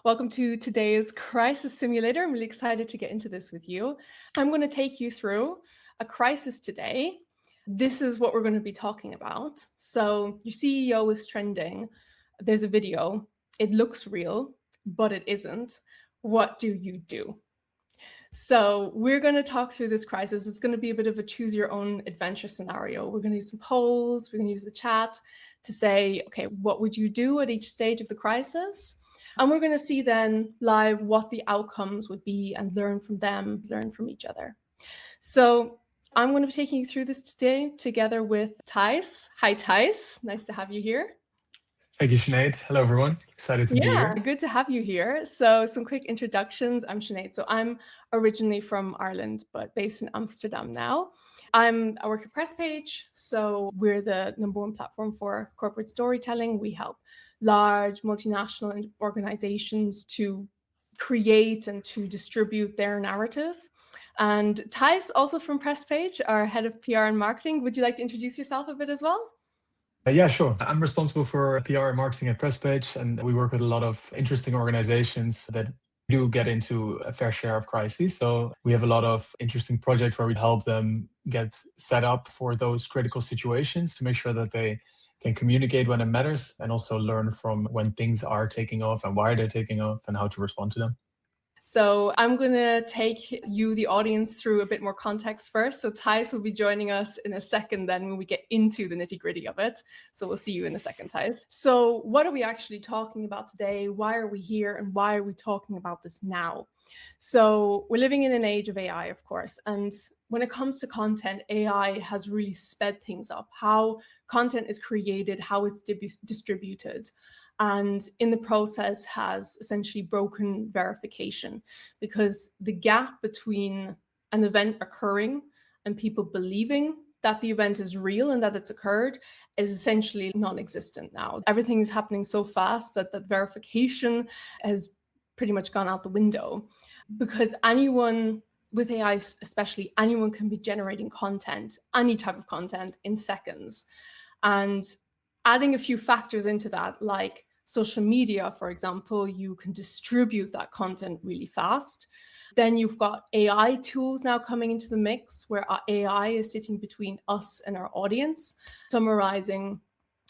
Welcome to today's crisis simulator. I'm really excited to get into this with you. I'm going to take you through a crisis today. This is what we're going to be talking about. So your CEO is trending. There's a video. It looks real, but it isn't. What do you do? So we're going to talk through this crisis. It's going to be a bit of a choose your own adventure scenario. We're going to use some polls. We're going to use the chat to say, okay, what would you do at each stage of the crisis? And we're going to see then live what the outcomes would be and learn from them, learn from each other. So I'm going to be taking you through this today together with Teis. Hi, Teis. Nice to have you here. Thank you, Sinead. Hello, everyone. Excited to be here. Good to have you here. So some quick introductions. I'm Sinead. So I'm originally from Ireland, but based in Amsterdam now. I work at PRESSPAGE. So we're the #1 platform for corporate storytelling. We help large multinational organizations to create and to distribute their narrative. And Teis, also from PRESSPAGE, our head of PR and marketing. Would you like to introduce yourself a bit as well? Yeah, sure. I'm responsible for PR and marketing at PRESSPAGE, and we work with a lot of interesting organizations that do get into a fair share of crises. So we have a lot of interesting projects where we help them get set up for those critical situations to make sure that they can communicate when it matters and also learn from when things are taking off and why they're taking off and how to respond to them. So I'm going to take you, the audience, through a bit more context first. So Teis will be joining us in a second then when we get into the nitty-gritty of it. So we'll see you in a second, Teis. So what are we actually talking about today? Why are we here? And why are we talking about this now? So we're living in an age of AI, of course. And when it comes to content, AI has really sped things up. How content is created, how it's distributed. And in the process has essentially broken verification, because the gap between an event occurring and people believing that the event is real and that it's occurred is essentially non-existent now. Everything is happening so fast that verification has pretty much gone out the window, because anyone with AI, especially, anyone can be generating content, any type of content, in seconds. And adding a few factors into that, like social media, for example, you can distribute that content really fast. Then you've got AI tools now coming into the mix, where our AI is sitting between us and our audience, summarizing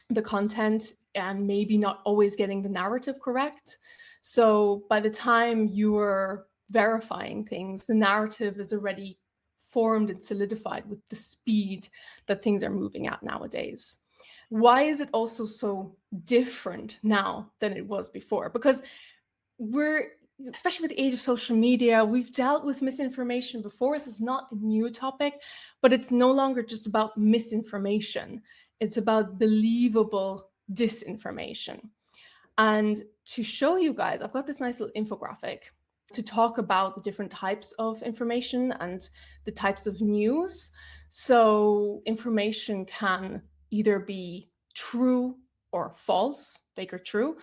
the content and maybe not always getting the narrative correct. So by the time you're verifying things, the narrative is already formed and solidified with the speed that things are moving at nowadays. Why is it also so different now than it was before? Because especially with the age of social media, we've dealt with misinformation before. This is not a new topic, but it's no longer just about misinformation. It's about believable disinformation. And to show you guys, I've got this nice little infographic to talk about the different types of information and the types of news. So information can either be true or false, fake or true,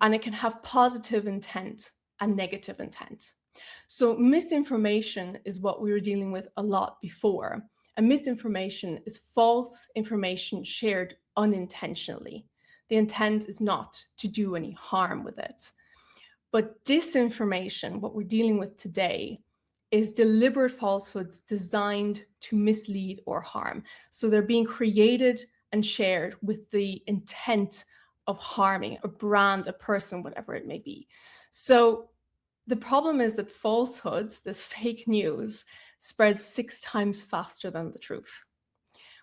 and it can have positive intent and negative intent. So misinformation is what we were dealing with a lot before. And misinformation is false information shared unintentionally. The intent is not to do any harm with it. But disinformation, what we're dealing with today, is deliberate falsehoods designed to mislead or harm. So they're being created and shared with the intent of harming a brand, a person, whatever it may be. So the problem is that falsehoods, this fake news, spreads 6 times faster than the truth,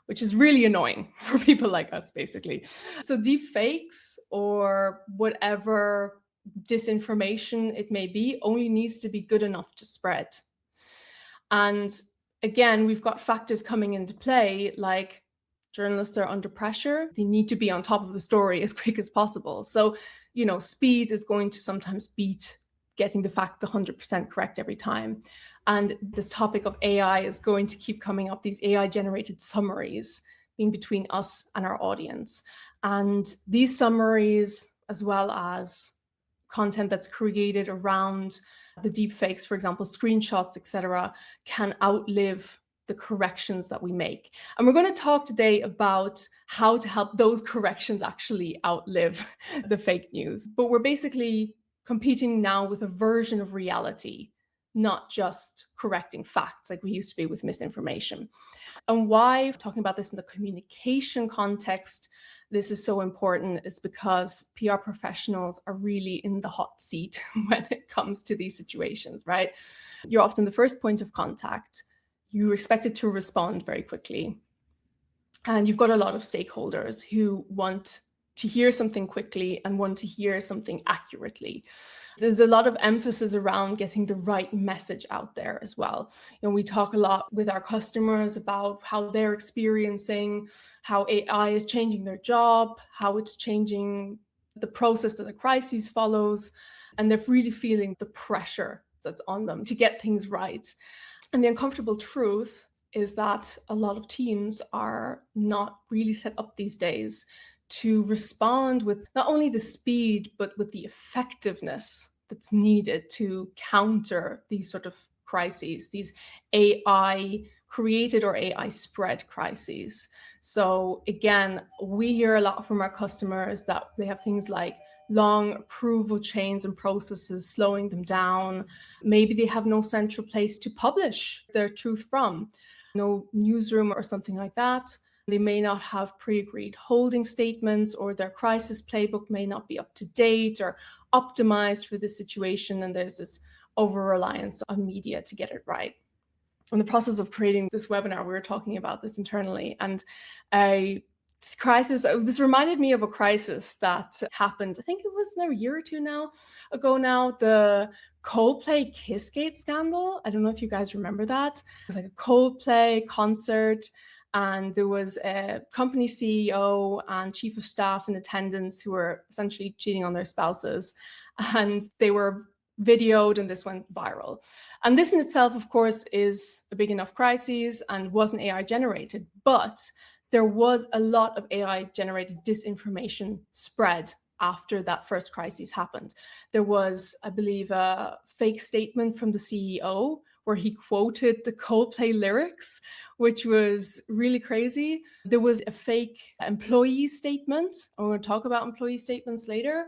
which is really annoying for people like us, basically. So deepfakes or whatever disinformation it may be only needs to be good enough to spread. And again, we've got factors coming into play, like journalists are under pressure. They need to be on top of the story as quick as possible. So, speed is going to sometimes beat getting the facts 100% correct every time. And this topic of AI is going to keep coming up, these AI-generated summaries being between us and our audience. And these summaries, as well as content that's created around the deepfakes, for example, screenshots, etc., can outlive the corrections that we make. And we're going to talk today about how to help those corrections actually outlive the fake news. But we're basically competing now with a version of reality, not just correcting facts like we used to be with misinformation. And why, talking about this in the communication context, this is so important is because PR professionals are really in the hot seat when it comes to these situations, right? You're often the first point of contact. You're expected to respond very quickly. And you've got a lot of stakeholders who want to hear something quickly and want to hear something accurately. There's a lot of emphasis around getting the right message out there as well. We talk a lot with our customers about how they're experiencing how AI is changing their job, how it's changing the process that the crisis follows, and they're really feeling the pressure that's on them to get things right. And the uncomfortable truth is that a lot of teams are not really set up these days to respond with not only the speed, but with the effectiveness that's needed to counter these sort of crises, these AI created or AI spread crises. So again, we hear a lot from our customers that they have things like long approval chains and processes slowing them down. Maybe they have no central place to publish their truth from, no newsroom or something like that. They may not have pre-agreed holding statements, or their crisis playbook may not be up to date or optimized for the situation. And there's this over-reliance on media to get it right. In the process of creating this webinar, we were talking about this internally, and this reminded me of a crisis that happened, I think it was a year or two ago now, the Coldplay Kissgate scandal. I don't know if you guys remember that. It was like a Coldplay concert, and there was a company CEO and chief of staff in attendance who were essentially cheating on their spouses, and they were videoed, and this went viral. And this in itself, of course, is a big enough crisis and wasn't AI generated, but there was a lot of AI generated disinformation spread after that first crisis happened. There was, I believe, a fake statement from the CEO where he quoted the Coldplay lyrics, which was really crazy. There was a fake employee statement. I'm going to talk about employee statements later.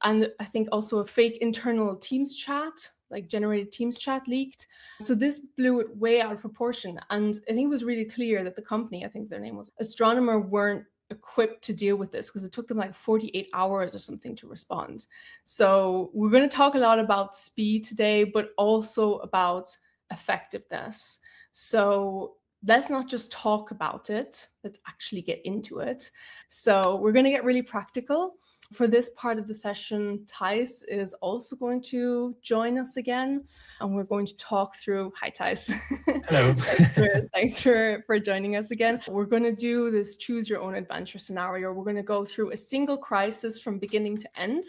And I think also a fake internal Teams chat, like generated Teams chat leaked. So this blew it way out of proportion. And I think it was really clear that the company, I think their name was Astronomer, weren't equipped to deal with this because it took them like 48 hours or something to respond. So we're going to talk a lot about speed today, but also about effectiveness. So let's not just talk about it, let's actually get into it. So we're going to get really practical. For this part of the session, Teis is also going to join us again, and we're going to talk through, hi Teis. Hello. Thanks for joining us again. We're going to do this choose your own adventure scenario. We're going to go through a single crisis from beginning to end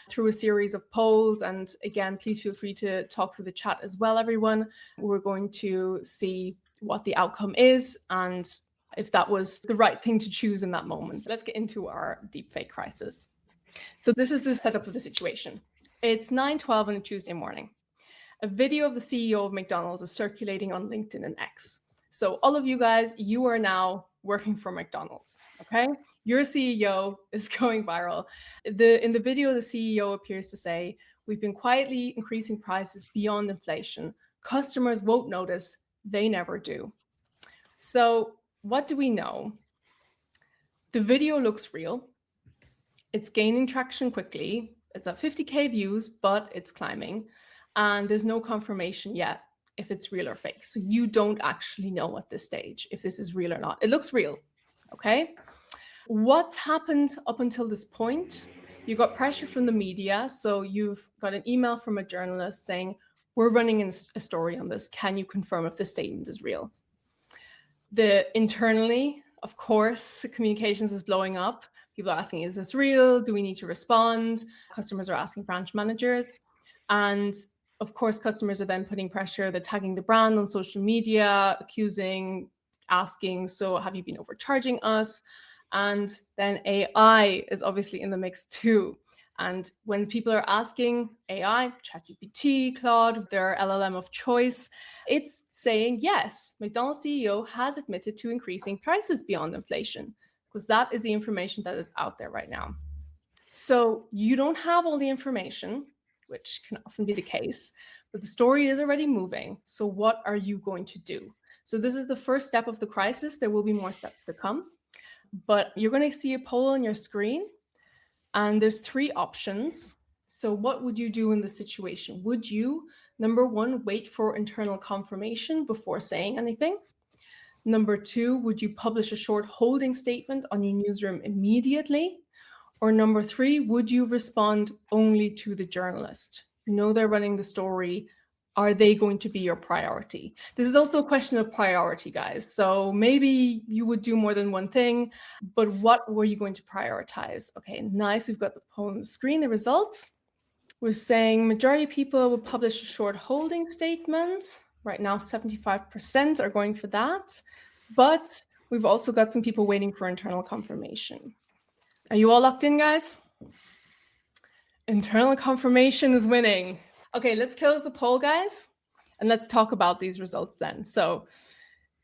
through a series of polls. And again, please feel free to talk through the chat as well, everyone. We're going to see what the outcome is and if that was the right thing to choose in that moment. Let's get into our deepfake crisis. So this is the setup of the situation. It's 9:12 on a Tuesday morning. A video of the CEO of McDonald's is circulating on LinkedIn and X. So all of you guys, you are now working for McDonald's, okay? Your CEO is going viral. In the video, the CEO appears to say, "We've been quietly increasing prices beyond inflation. Customers won't notice, they never do." So what do we know? The video looks real. It's gaining traction quickly. It's at 50K views, but it's climbing. And there's no confirmation yet if it's real or fake. So you don't actually know at this stage if this is real or not. It looks real, okay? What's happened up until this point? You got pressure from the media. So you've got an email from a journalist saying, "We're running a story on this. Can you confirm if this statement is real?" Internally, of course, communications is blowing up. People are asking, is this real? Do we need to respond? Customers are asking branch managers. And of course, customers are then putting pressure. They're tagging the brand on social media, accusing, asking, so have you been overcharging us? And then AI is obviously in the mix too. And when people are asking AI, ChatGPT, Claude, their LLM of choice, it's saying, yes, McDonald's CEO has admitted to increasing prices beyond inflation, because that is the information that is out there right now. So you don't have all the information, which can often be the case, but the story is already moving. So what are you going to do? So this is the first step of the crisis. There will be more steps to come, but you're going to see a poll on your screen, and there's 3 options. So what would you do in this situation? Would you, number 1, wait for internal confirmation before saying anything? Number 2, would you publish a short holding statement on your newsroom immediately? Or number 3, would you respond only to the journalist? You know they're running the story. Are they going to be your priority? This is also a question of priority, guys. So maybe you would do more than one thing, but what were you going to prioritize? Okay, nice. We've got the poll on the screen, the results. We're saying majority of people will publish a short holding statement. Right now, 75% are going for that. But we've also got some people waiting for internal confirmation. Are you all locked in, guys? Internal confirmation is winning. Okay, let's close the poll, guys, and let's talk about these results then. So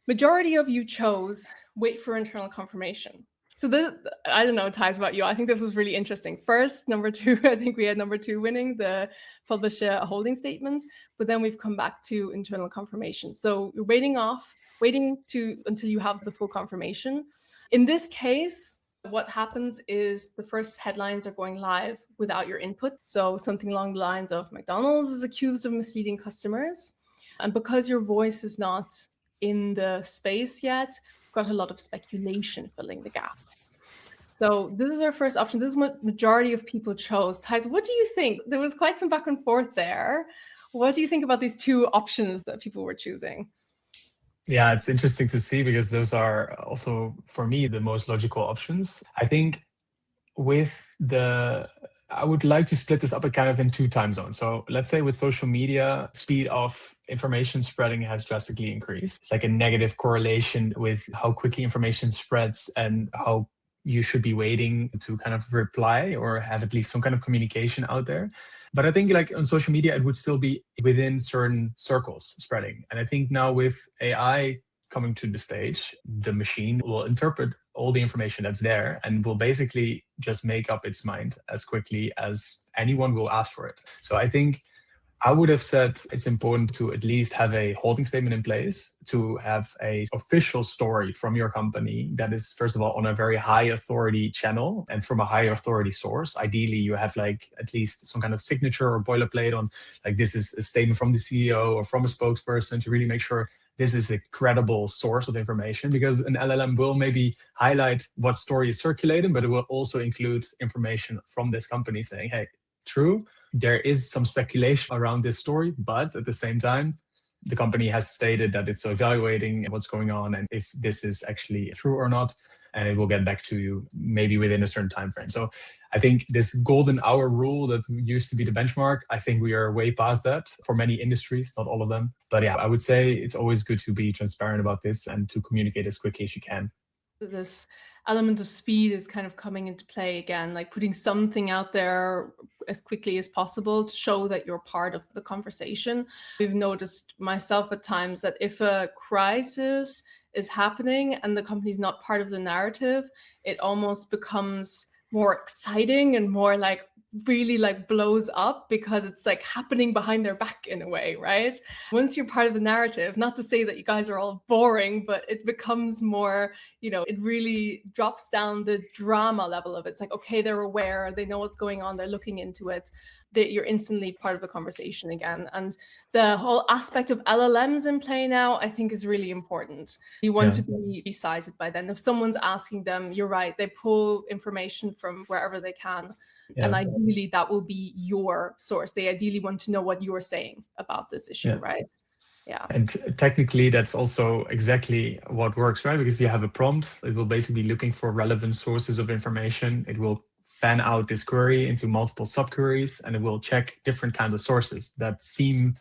majority of you chose wait for internal confirmation. So this, I don't know, Teis, about you. I think this was really interesting. First, number 2, I think we had number 2 winning, the publish a holding statement, but then we've come back to internal confirmation. So you're waiting until you have the full confirmation. In this case, what happens is the first headlines are going live without your input. So something along the lines of McDonald's is accused of misleading customers. And because your voice is not in the space yet, we've got a lot of speculation filling the gap. So this is our first option. This is what majority of people chose. Teis, what do you think? There was quite some back and forth there. What do you think about these 2 options that people were choosing? Yeah, it's interesting to see because those are also, for me, the most logical options. I think I would like to split this up kind of in 2 time zones. So let's say with social media, speed of information spreading has drastically increased. It's like a negative correlation with how quickly information spreads and how you should be waiting to kind of reply or have at least some kind of communication out there. But I think like on social media, it would still be within certain circles spreading. And I think now with AI coming to the stage, the machine will interpret all the information that's there and will basically just make up its mind as quickly as anyone will ask for it. So I think I would have said it's important to at least have a holding statement in place, to have a official story from your company that is, first of all, on a very high authority channel and from a high authority source. Ideally, you have like at least some kind of signature or boilerplate on like this is a statement from the CEO or from a spokesperson to really make sure this is a credible source of information, because an LLM will maybe highlight what story is circulating, but it will also include information from this company saying, hey, true, there is some speculation around this story, but at the same time, the company has stated that it's evaluating what's going on and if this is actually true or not, and it will get back to you maybe within a certain time frame. So I think this golden hour rule that used to be the benchmark, I think we are way past that for many industries, not all of them. But yeah, I would say it's always good to be transparent about this and to communicate as quickly as you can. This element of speed is kind of coming into play again, like putting something out there as quickly as possible to show that you're part of the conversation. We've noticed myself at times that if a crisis is happening and the company's not part of the narrative, it almost becomes more exciting and more like really like blows up because it's like happening behind their back in a way, right? Once you're part of the narrative, not to say that you guys are all boring, but it becomes more, you know, it really drops down the drama level of it. It's like, okay, they're aware, they know what's going on, they're looking into it, that you're instantly part of the conversation again. And the whole aspect of LLMs in play now, I think, is really important. You want to be cited by them. If someone's asking them, you're right, they pull information from wherever they can. And ideally, that will be your source. They ideally want to know what you're saying about this issue, right? Yeah. And technically, that's also exactly what works, right? Because you have a prompt. It will basically be looking for relevant sources of information. It will fan out this query into multiple subqueries, and it will check different kinds of sources that seem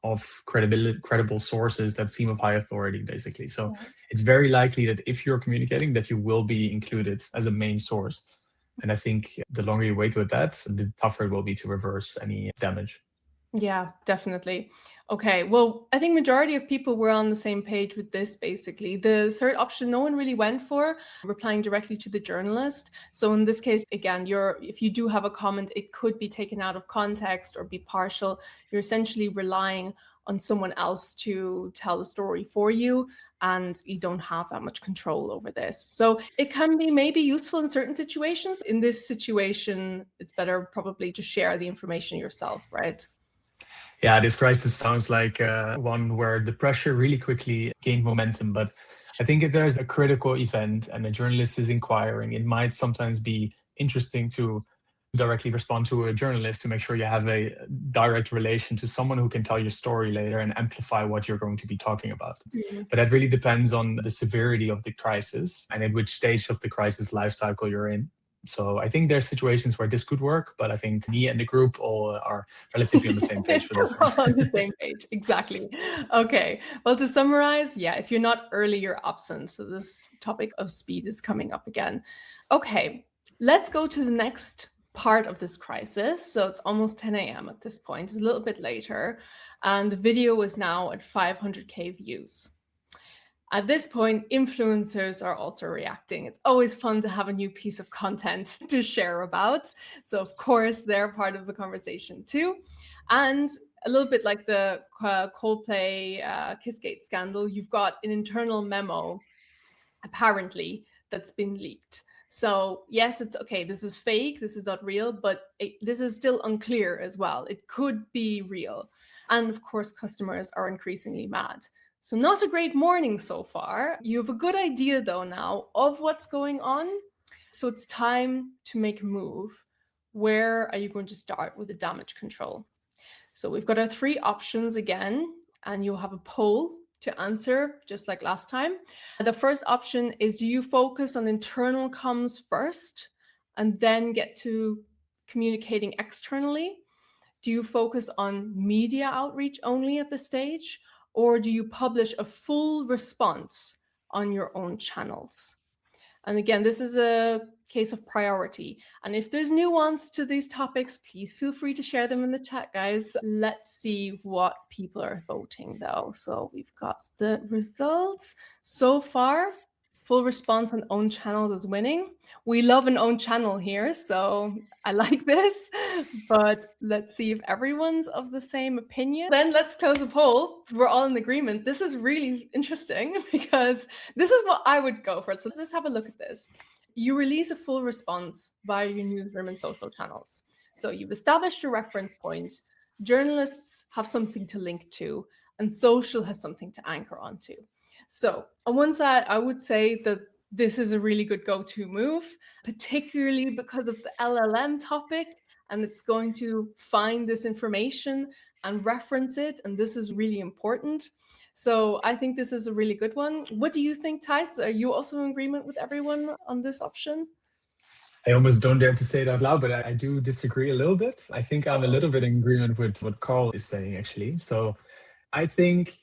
of credible sources that seem of high authority, basically. So it's very likely that if you're communicating, that you will be included as a main source. And I think the longer you wait with that, the tougher it will be to reverse any damage. Yeah, definitely. Okay, well, I think majority of people were on the same page with this, basically. The third option, no one really went for, replying directly to the journalist. So in this case, again, if you do have a comment, it could be taken out of context or be partial. You're essentially relying on someone else to tell the story for you, and you don't have that much control over this. So it can be maybe useful in certain situations. In this situation, it's better probably to share the information yourself, right? Yeah, this crisis sounds like one where the pressure really quickly gained momentum. But I think if there's a critical event and a journalist is inquiring, it might sometimes be interesting to directly respond to a journalist to make sure you have a direct relation to someone who can tell your story later and amplify what you're going to be talking about. Mhm. But that really depends on the severity of the crisis and at which stage of the crisis life cycle you're in. So I think there's situations where this could work, but I think me and the group all are relatively on the same page for this We're all on the one. same page, exactly. Okay, well, to summarize, yeah, if you're not early, you're absent. So this topic of speed is coming up again. Okay, let's go to the next part of this crisis. So it's almost 10 a.m. at this point, it's a little bit later, and the video is now at 500K views. At this point, influencers are also reacting. It's always fun to have a new piece of content to share about. So of course, they're part of the conversation too. And a little bit like the Coldplay Kissgate scandal, you've got an internal memo, apparently, that's been leaked. So yes, it's okay, this is fake, this is not real, but this is still unclear as well. It could be real. And of course, customers are increasingly mad. So not a great morning so far. You have a good idea though now of what's going on. So it's time to make a move. Where are you going to start with the damage control? So we've got our three options again, and you'll have a poll to answer just like last time. The first option is, do you focus on internal comms first and then get to communicating externally? Do you focus on media outreach only at this stage? Or do you publish a full response on your own channels? And again, this is a case of priority. And if there's nuance to these topics, please feel free to share them in the chat, guys. Let's see what people are voting though. So we've got the results. So far, full response on own channels is winning. We love an own channel here, so I like this. But let's see if everyone's of the same opinion. Then let's close the poll. We're all in agreement. This is really interesting because this is what I would go for. So let's have a look at this. You release a full response via your newsroom and social channels. So you've established your reference point. Journalists have something to link to, and social has something to anchor onto. So on one side, I would say that this is a really good go-to move, particularly because of the LLM topic, and it's going to find this information and reference it, and this is really important. So I think this is a really good one. What do you think, Teis? Are you also in agreement with everyone on this option? I almost don't dare to say it out loud, but I do disagree a little bit. I think I'm a little bit in agreement with what Carl is saying, actually. So I think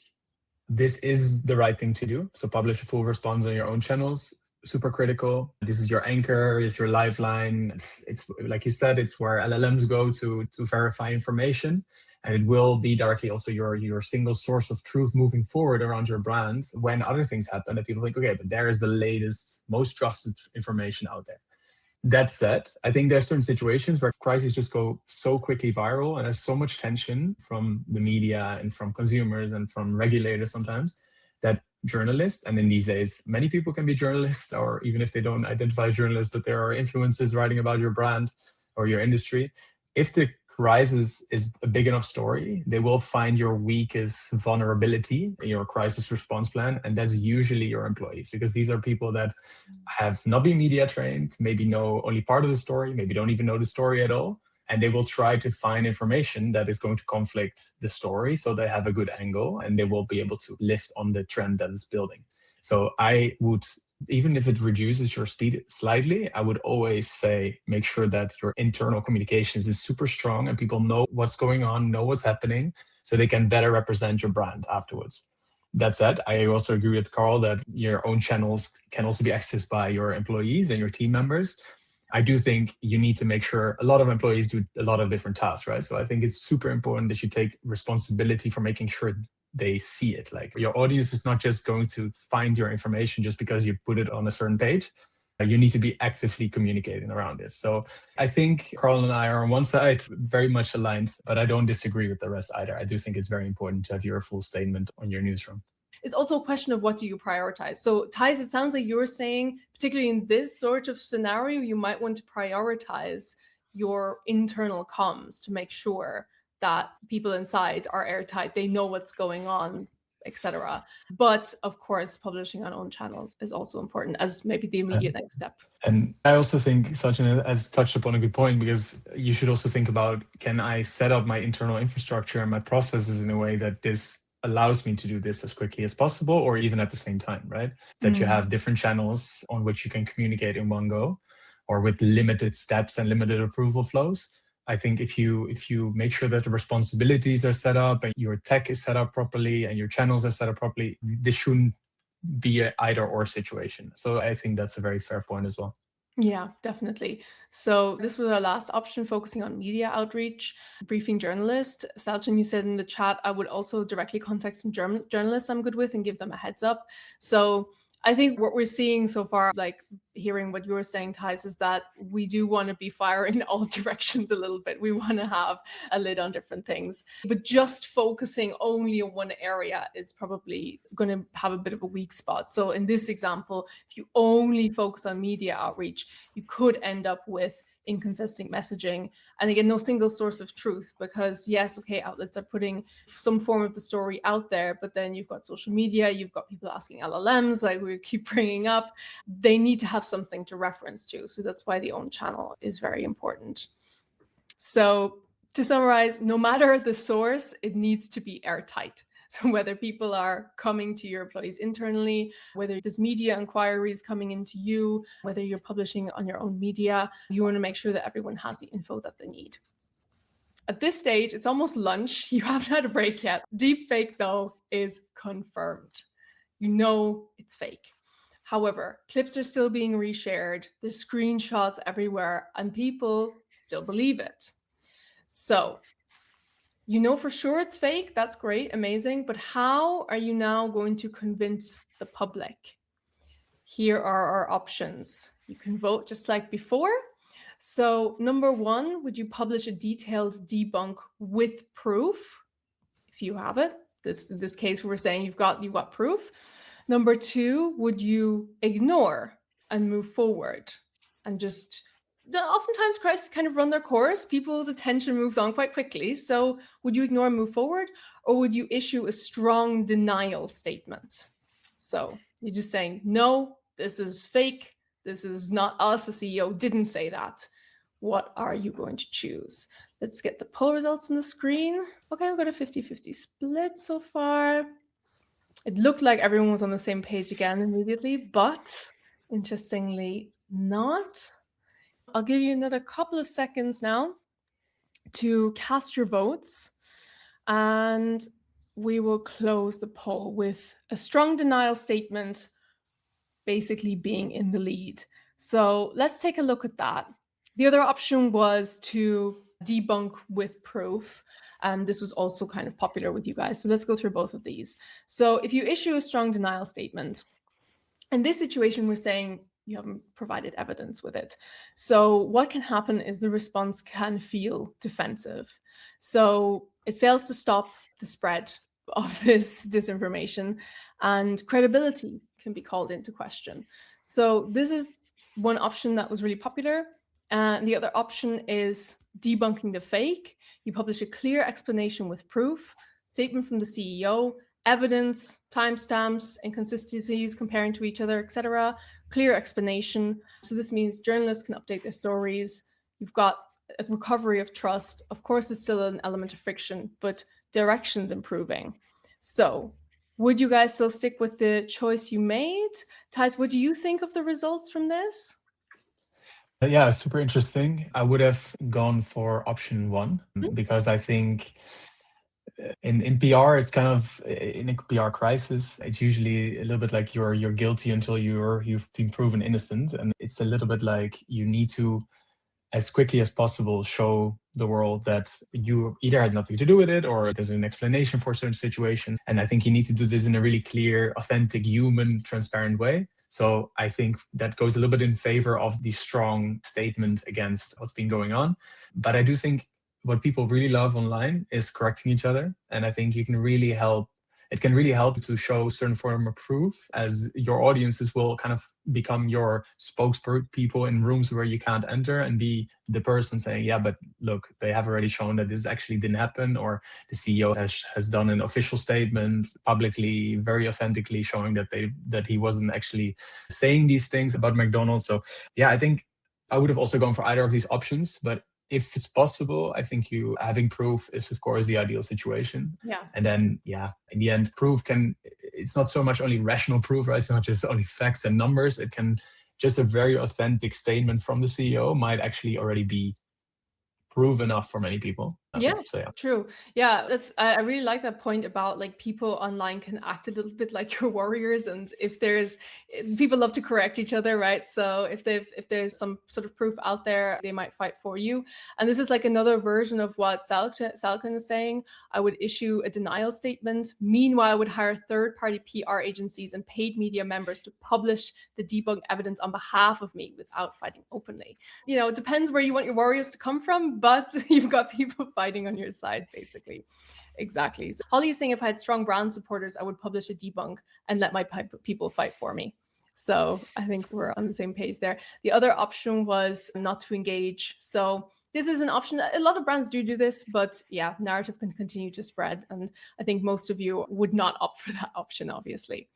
this is the right thing to do. So publish a full response on your own channels. Super critical. This is your anchor, it's your lifeline. It's like you said, it's where LLMs go to verify information. And it will be directly also your single source of truth moving forward around your brand when other things happen that people think, okay, but there is the latest, most trusted information out there. That said, I think there are certain situations where crises just go so quickly viral and there's so much tension from the media and from consumers and from regulators sometimes that journalists, and in these days, many people can be journalists, or even if they don't identify as journalists, but there are influencers writing about your brand or your industry. If the crisis is a big enough story, they will find your weakest vulnerability in your crisis response plan. And that's usually your employees, because these are people that have not been media trained, maybe know only part of the story, maybe don't even know the story at all. And they will try to find information that is going to conflict the story so they have a good angle and they will be able to lift on the trend that is building. So I would, even if it reduces your speed slightly, I would always say make sure that your internal communications is super strong and people know what's going on, know what's happening, so they can better represent your brand afterwards. That said, I also agree with Carl that your own channels can also be accessed by your employees and your team members. I do think you need to make sure a lot of employees do a lot of different tasks, right? So I think it's super important that you take responsibility for making sure they see it. Like your audience is not just going to find your information just because you put it on a certain page. You need to be actively communicating around this. So I think Carl and I are on one side very much aligned, but I don't disagree with the rest either. I do think it's very important to have your full statement on your newsroom. It's also a question of what do you prioritize. So Teis, it sounds like you're saying, particularly in this sort of scenario, you might want to prioritize your internal comms to make sure that people inside are airtight, they know what's going on, etc. But of course, publishing on own channels is also important as maybe the immediate next step. And I also think Sachin has touched upon a good point, because you should also think about, can I set up my internal infrastructure and my processes in a way that this allows me to do this as quickly as possible, or even at the same time, right? That you have different channels on which you can communicate in one go, or with limited steps and limited approval flows. I think if you make sure that the responsibilities are set up and your tech is set up properly and your channels are set up properly, this shouldn't be an either or situation. So I think that's a very fair point as well. Yeah, definitely. So this was our last option, focusing on media outreach, briefing journalist. Salchin, you said in the chat, I would also directly contact some journalists I'm good with and give them a heads up. So I think what we're seeing so far, like hearing what you were saying, Teis, is that we do want to be firing in all directions a little bit. We want to have a lid on different things, but just focusing only on one area is probably going to have a bit of a weak spot. So in this example, if you only focus on media outreach, you could end up with inconsistent messaging, and again, no single source of truth, because yes, okay, outlets are putting some form of the story out there, but then you've got social media, you've got people asking LLMs, like we keep bringing up, they need to have something to reference to. So that's why the own channel is very important. So to summarize, no matter the source, it needs to be airtight. So whether people are coming to your employees internally, whether there's media inquiries coming into you, whether you're publishing on your own media, you want to make sure that everyone has the info that they need. At this stage, it's almost lunch. You haven't had a break yet. Deepfake, though, is confirmed. You know it's fake. However, clips are still being reshared, there's screenshots everywhere, and people still believe it. So you know for sure it's fake, that's great, amazing, but how are you now going to convince the public? Here are our options. You can vote just like before. So number one, would you publish a detailed debunk with proof? If you have it, in this case, we're saying you've got proof. Number two, would you ignore and move forward and just, oftentimes crises kind of run their course, people's attention moves on quite quickly. So would you ignore and move forward, or would you issue a strong denial statement? So you're just saying, no, this is fake. This is not us. The CEO didn't say that. What are you going to choose? Let's get the poll results on the screen. Okay, we've got a 50-50 split so far. It looked like everyone was on the same page again immediately, but interestingly not. I'll give you another couple of seconds now to cast your votes, and we will close the poll with a strong denial statement basically being in the lead. So let's take a look at that. The other option was to debunk with proof. This was also kind of popular with you guys. So let's go through both of these. So if you issue a strong denial statement, in this situation, we're saying you haven't provided evidence with it. So what can happen is the response can feel defensive. So it fails to stop the spread of this disinformation, and credibility can be called into question. So this is one option that was really popular. And the other option is debunking the fake. You publish a clear explanation with proof, statement from the CEO, evidence, timestamps, inconsistencies comparing to each other, etc. Clear explanation. So this means journalists can update their stories. You've got a recovery of trust. Of course, there's still an element of friction, but direction's improving. So would you guys still stick with the choice you made? Teis, what do you think of the results from this? Yeah, super interesting. I would have gone for option one because I think In PR, it's kind of, in a PR crisis, it's usually a little bit like you're guilty until you've been proven innocent, and it's a little bit like you need to, as quickly as possible, show the world that you either had nothing to do with it or there's an explanation for a certain situation. And I think you need to do this in a really clear, authentic, human, transparent way. So I think that goes a little bit in favor of the strong statement against what's been going on. But I do think what people really love online is correcting each other. And I think it can really help to show certain form of proof, as your audiences will kind of become your spokespeople in rooms where you can't enter, and be the person saying, yeah, but look, they have already shown that this actually didn't happen, or the CEO has done an official statement publicly, very authentically, showing that he wasn't actually saying these things about McDonald's. So yeah, I think I would have also gone for either of these options, but if it's possible, I think you having proof is, of course, the ideal situation. Yeah. And then, yeah, in the end, it's not so much only rational proof, right? It's not just only facts and numbers. It can just a very authentic statement from the CEO might actually already be proof enough for many people. Yeah, So yeah. true. Yeah, I really like that point about like people online can act a little bit like your warriors, and if there's people love to correct each other, right? So if there's some sort of proof out there, they might fight for you. And this is like another version of what Salkin is saying. I would issue a denial statement. Meanwhile, I would hire third-party PR agencies and paid media members to publish the debunked evidence on behalf of me without fighting openly. You know, it depends where you want your warriors to come from, but you've got people fighting on your side, basically. Exactly. So Holly is saying, if I had strong brand supporters, I would publish a debunk and let my people fight for me. So I think we're on the same page there. The other option was not to engage. So this is an option. A lot of brands do this, but yeah, narrative can continue to spread. And I think most of you would not opt for that option, obviously.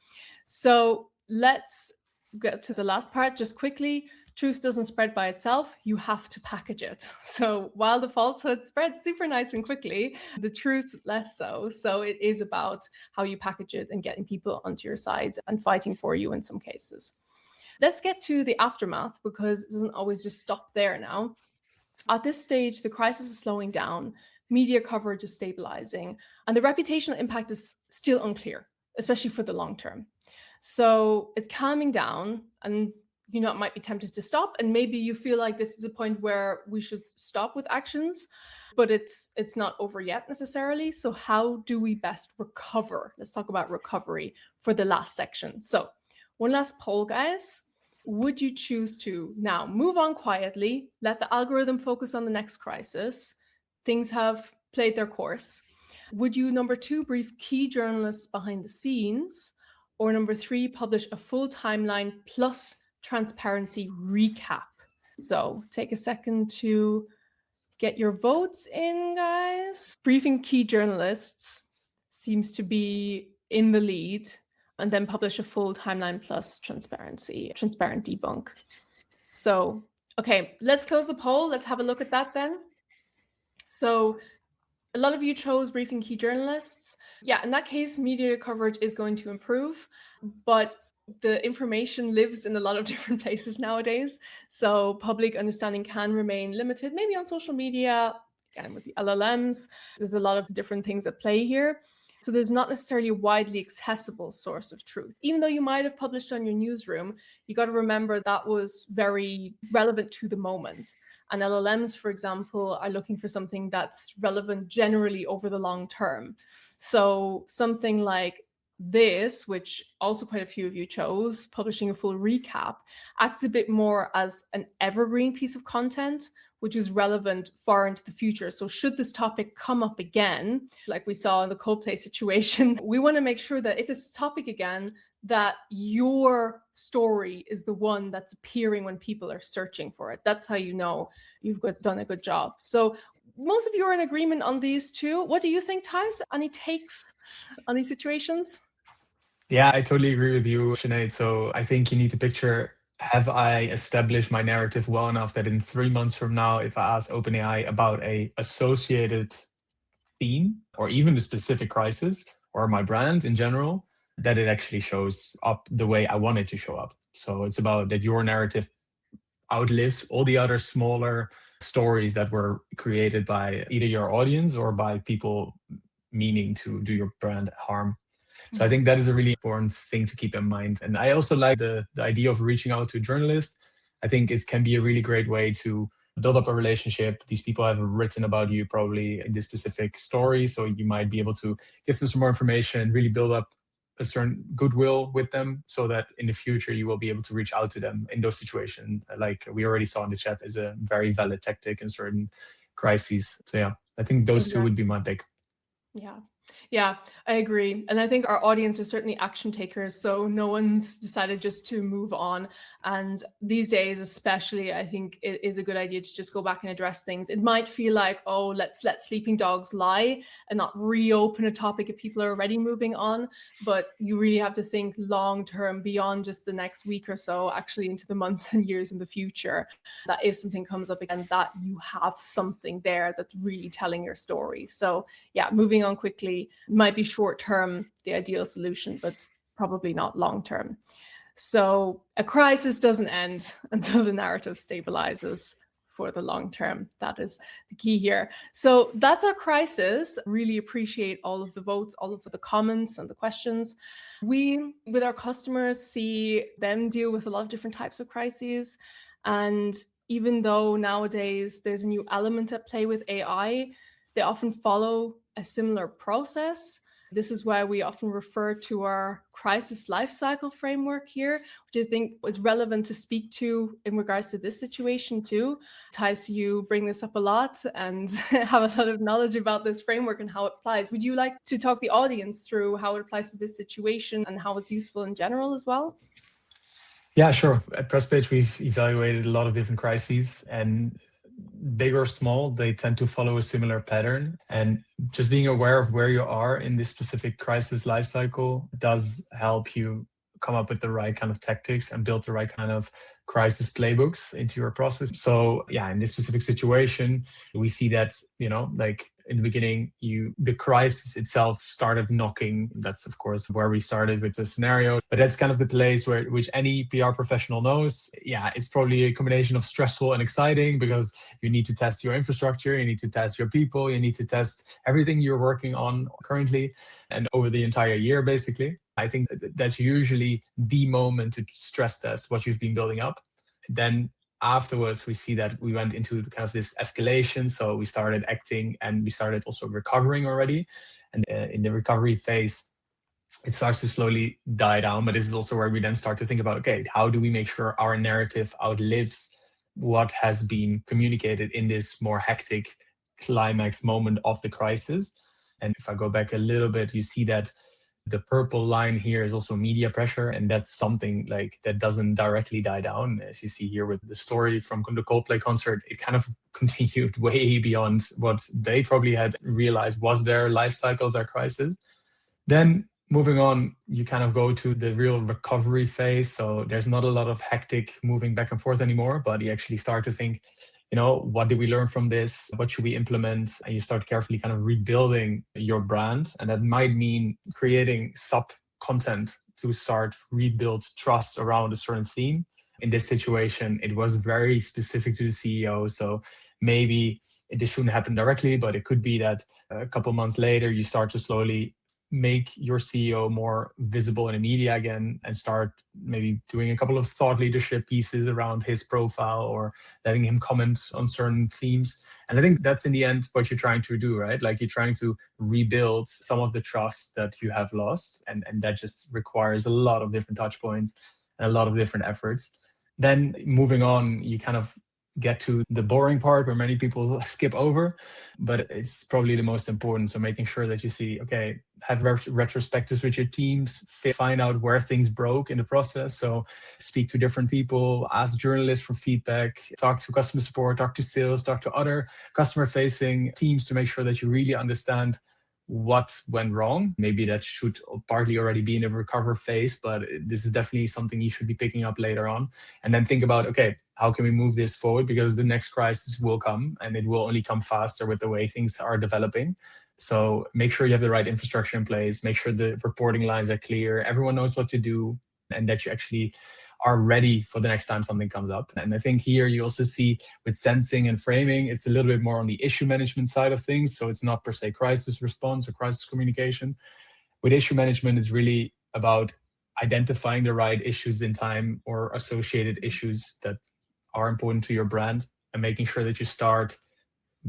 So let's get to the last part just quickly. Truth doesn't spread by itself. You have to package it. So while the falsehood spreads super nice and quickly, the truth less so. So it is about how you package it and getting people onto your side and fighting for you in some cases. Let's get to the aftermath, because it doesn't always just stop there now. At this stage, the crisis is slowing down, media coverage is stabilizing, and the reputational impact is still unclear, especially for the long term. So it's calming down, and you know, it might be tempted to stop, and maybe you feel like this is a point where we should stop with actions, but it's not over yet necessarily. So how do we best recover? Let's talk about recovery for the last section. So one last poll, guys. Would you choose to now move on quietly, let the algorithm focus on the next crisis? Things have played their course. Would you, number 2, brief key journalists behind the scenes? Or number 3, publish a full timeline plus transparency recap? So take a second to get your votes in, guys. Briefing key journalists seems to be in the lead, and then publish a full timeline plus transparent debunk. So, okay, let's close the poll. Let's have a look at that then. So a lot of you chose briefing key journalists. Yeah, in that case, media coverage is going to improve, but the information lives in a lot of different places nowadays. So public understanding can remain limited, maybe on social media, again, with the LLMs. There's a lot of different things at play here. So there's not necessarily a widely accessible source of truth. Even though you might have published on your newsroom, you got to remember that was very relevant to the moment. And LLMs, for example, are looking for something that's relevant generally over the long term. So something like this, which also quite a few of you chose, publishing a full recap, acts a bit more as an evergreen piece of content, which is relevant far into the future. So should this topic come up again, like we saw in the Coldplay situation, we want to make sure that if this topic again, that your story is the one that's appearing when people are searching for it. That's how you know you've done a good job. So most of you are in agreement on these two. What do you think, Teis? Any takes on these situations? Yeah, I totally agree with you, Sinead. So I think you need to picture, have I established my narrative well enough that in 3 months from now, if I ask OpenAI about a associated theme or even a specific crisis or my brand in general, that it actually shows up the way I want it to show up. So it's about that your narrative outlives all the other smaller stories that were created by either your audience or by people meaning to do your brand harm. So I think that is a really important thing to keep in mind. And I also like the idea of reaching out to journalists. I think it can be a really great way to build up a relationship. These people have written about you probably in this specific story. So you might be able to give them some more information, really build up a certain goodwill with them so that in the future you will be able to reach out to them in those situations. Like we already saw in the chat, is a very valid tactic in certain crises. So yeah, I think those two would be my pick. Yeah, I agree. And I think our audience are certainly action takers. So no one's decided just to move on. And these days, especially, I think it is a good idea to just go back and address things. It might feel like, oh, let's let sleeping dogs lie and not reopen a topic if people are already moving on. But you really have to think long term beyond just the next week or so, actually into the months and years in the future, that if something comes up again, that you have something there that's really telling your story. So yeah, moving on quickly might be short term the ideal solution, but probably not long term. So a crisis doesn't end until the narrative stabilizes for the long term. That is the key here. So that's our crisis. Really appreciate all of the votes, all of the comments and the questions. We, with our customers, see them deal with a lot of different types of crises. And even though nowadays there's a new element at play with AI, they often follow a similar process. This is why we often refer to our crisis lifecycle framework here, which I think is relevant to speak to in regards to this situation too. Teis, you bring this up a lot and have a lot of knowledge about this framework and how it applies. Would you like to talk the audience through how it applies to this situation and how it's useful in general as well? Yeah, sure. At PRESSPAGE, we've evaluated a lot of different crises, and big or small, they tend to follow a similar pattern. And just being aware of where you are in this specific crisis lifecycle does help you come up with the right kind of tactics and build the right kind of crisis playbooks into your process. So yeah, in this specific situation, we see that, like in the beginning, the crisis itself started knocking. That's of course where we started with the scenario, but that's kind of the place which any PR professional knows. Yeah, it's probably a combination of stressful and exciting because you need to test your infrastructure, you need to test your people, you need to test everything you're working on currently and over the entire year, basically. I think that's usually the moment to stress test what you've been building up. Then afterwards, we see that we went into kind of this escalation. So we started acting and we started also recovering already. And in the recovery phase, it starts to slowly die down. But this is also where we then start to think about, okay, how do we make sure our narrative outlives what has been communicated in this more hectic climax moment of the crisis? And if I go back a little bit, you see that the purple line here is also media pressure, and that's something like that doesn't directly die down. As you see here with the story from the Coldplay concert, it kind of continued way beyond what they probably had realized was their life cycle, their crisis. Then moving on, you kind of go to the real recovery phase. So there's not a lot of hectic moving back and forth anymore, but you actually start to think, what did we learn from this? What should we implement? And you start carefully kind of rebuilding your brand. And that might mean creating sub-content to start rebuild trust around a certain theme. In this situation, it was very specific to the CEO. So maybe this shouldn't happen directly, but it could be that a couple months later, you start to slowly make your CEO more visible in the media again and start maybe doing a couple of thought leadership pieces around his profile or letting him comment on certain themes. And I think that's in the end what you're trying to do, right? Like you're trying to rebuild some of the trust that you have lost. And that just requires a lot of different touch points and a lot of different efforts. Then moving on, you kind of get to the boring part where many people skip over, but it's probably the most important. So making sure that you see, okay, have retrospectives with your teams, find out where things broke in the process. So speak to different people, ask journalists for feedback, talk to customer support, talk to sales, talk to other customer facing teams to make sure that you really understand what went wrong. Maybe that should partly already be in the recover phase, but this is definitely something you should be picking up later on. And then think about, okay, how can we move this forward? Because the next crisis will come and it will only come faster with the way things are developing. So make sure you have the right infrastructure in place, make sure the reporting lines are clear, everyone knows what to do, and that you actually are ready for the next time something comes up. And I think here you also see with sensing and framing, it's a little bit more on the issue management side of things. So it's not per se crisis response or crisis communication. With issue management, it's really about identifying the right issues in time or associated issues that are important to your brand and making sure that you start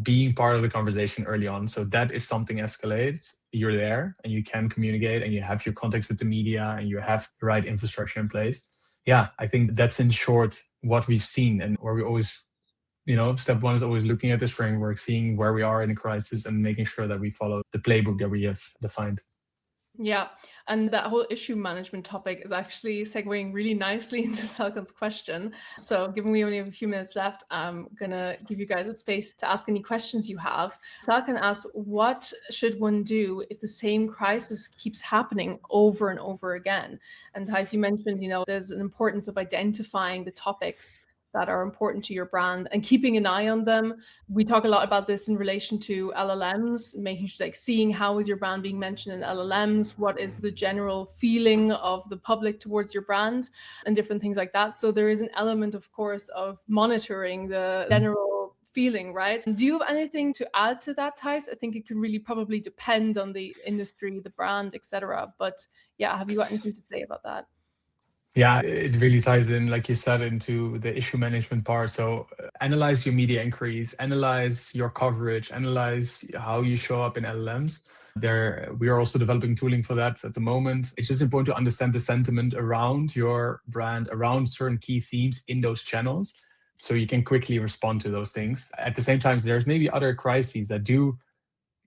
being part of the conversation early on. So that if something escalates, you're there and you can communicate and you have your contacts with the media and you have the right infrastructure in place. Yeah, I think that's in short what we've seen, and where we always, step one is always looking at this framework, seeing where we are in a crisis and making sure that we follow the playbook that we have defined. Yeah, and that whole issue management topic is actually segueing really nicely into Salkan's question. So given we only have a few minutes left, I'm gonna give you guys a space to ask any questions you have. Salkan asks, what should one do if the same crisis keeps happening over and over again? And Teis, you mentioned, there's an importance of identifying the topics that are important to your brand and keeping an eye on them. We talk a lot about this in relation to LLMs, making sure, seeing how is your brand being mentioned in LLMs, what is the general feeling of the public towards your brand, and different things like that. So there is an element, of course, of monitoring the general feeling, right? Do you have anything to add to that, Teis? I think it can really probably depend on the industry, the brand, etc. But yeah, have you got anything to say about that? Yeah, it really ties in, like you said, into the issue management part. So analyze your media inquiries, analyze your coverage, analyze how you show up in LLMs. We are also developing tooling for that at the moment. It's just important to understand the sentiment around your brand, around certain key themes in those channels, so you can quickly respond to those things. At the same time, there's maybe other crises that do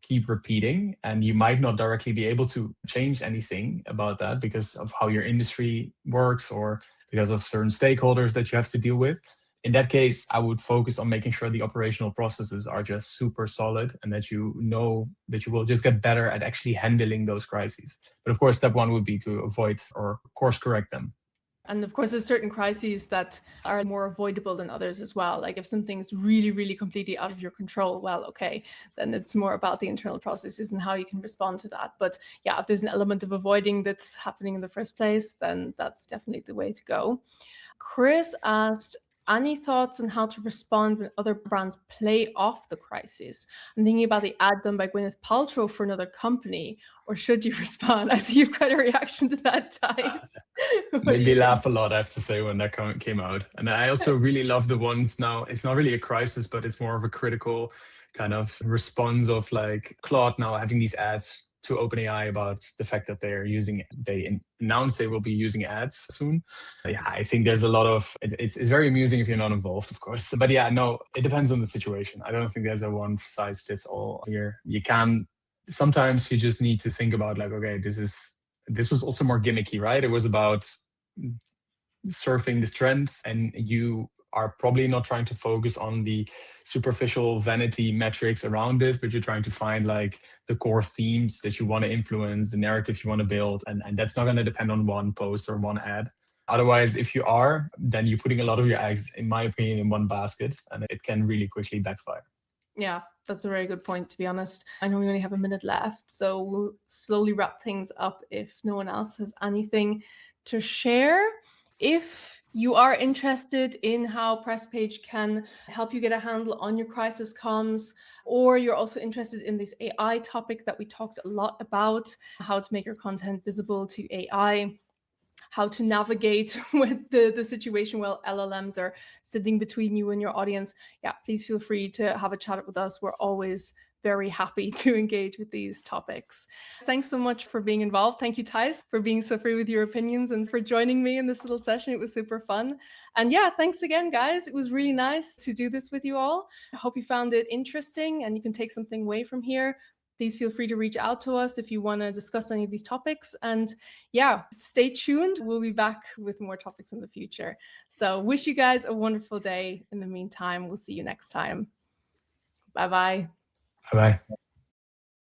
keep repeating, and you might not directly be able to change anything about that because of how your industry works or because of certain stakeholders that you have to deal with. In that case, I would focus on making sure the operational processes are just super solid and that you know that you will just get better at actually handling those crises. But of course, step one would be to avoid or course correct them. And of course, there's certain crises that are more avoidable than others as well. Like if something's really, really completely out of your control, well, okay, then it's more about the internal processes and how you can respond to that. But yeah, if there's an element of avoiding that's happening in the first place, then that's definitely the way to go. Chris asked, any thoughts on how to respond when other brands play off the crisis? I'm thinking about the ad done by Gwyneth Paltrow for another company, or should you respond? I see you've got a reaction to that, Teis. Made me laugh a lot, I have to say, when that came out. And I also really love the ones now. It's not really a crisis, but it's more of a critical kind of response of like Claude now having these ads to OpenAI about the fact that they announced they will be using ads soon. Yeah, I think there's a lot of, it's very amusing if you're not involved, of course. But yeah, no, it depends on the situation. I don't think there's a one size fits all here. Sometimes you just need to think about like, okay, this was also more gimmicky, right? It was about surfing this trend, and you are probably not trying to focus on the superficial vanity metrics around this, but you're trying to find like the core themes that you want to influence, the narrative you want to build. And that's not going to depend on one post or one ad. Otherwise, if you are, then you're putting a lot of your eggs, in my opinion, in one basket, and it can really quickly backfire. Yeah, that's a very good point, to be honest. I know we only have a minute left, so we'll slowly wrap things up if no one else has anything to share. If you are interested in how PressPage can help you get a handle on your crisis comms, or you're also interested in this AI topic that we talked a lot about, how to make your content visible to AI, how to navigate with the situation while LLMs are sitting between you and your audience, yeah, please feel free to have a chat with us. We're always very happy to engage with these topics. Thanks so much for being involved. Thank you, Teis, for being so free with your opinions and for joining me in this little session. It was super fun. And yeah, thanks again, guys. It was really nice to do this with you all. I hope you found it interesting and you can take something away from here. Please feel free to reach out to us if you want to discuss any of these topics. And yeah, stay tuned. We'll be back with more topics in the future. So wish you guys a wonderful day. In the meantime, we'll see you next time. Bye-bye. Bye-bye.